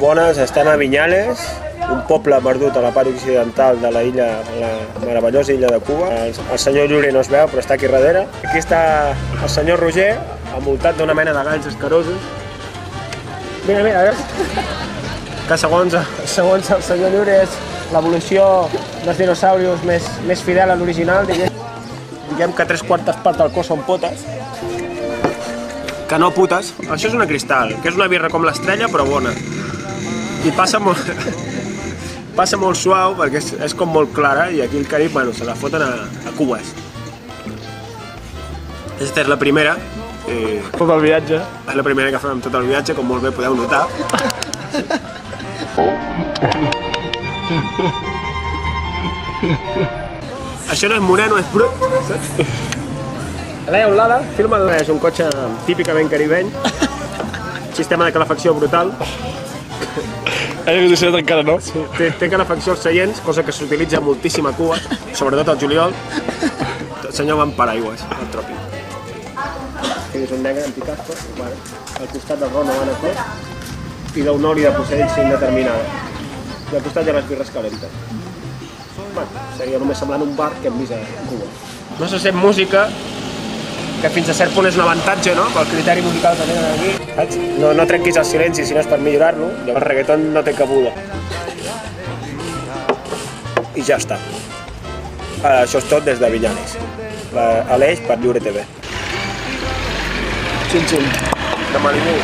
Bones, estem a Vinyales, un poble perdut a la part occidental de la meravellosa illa de Cuba. El senyor Lluri no es veu, però està aquí darrere. Aquí està el senyor Roger, envoltat d'una mena de galls escarosos. Mira, mira, que segons el senyor Lluri és l'evolució dels dinosaurios més fidel a l'original. Diguem que 3/4 parts del cos són potes. Que no putes. Això és una cristal, que és una birra com l'Estrella, però bona. I passa molt suau perquè és com molt clara i aquí el Carib, bueno, se la foten a cubes. Aquesta és la primera. Tot el viatge. És la primera que fem amb tot el viatge, com molt bé podeu notar. Això no és moreno, és brut. Leia Olada, filma és un cotxe típicament caribeny. Sistema de calefacció brutal. Aire condicionat encara no. Sí, té calefacció als seients, cosa que s'utilitza moltíssim a Cuba, sobretot al juliol. El senyor va amb paraigües, al tròpic. Aquí és un negre anticasco, al costat del Rono van a clos i d'un oli de procedència indeterminada. I al costat hi ha les birres calentes. Seria només semblant un bar que hem vist a Cuba. No se sent música, que fins a cert punt és un avantatge, no? Pel criteri musical que tenen aquí. No trenquis el silenci si no és per millorar-lo. El reggaeton no té cabuda. I ja està. Això és tot des de Vinyales. Aleix per Lliure TV. Xin-xin. De Malibu.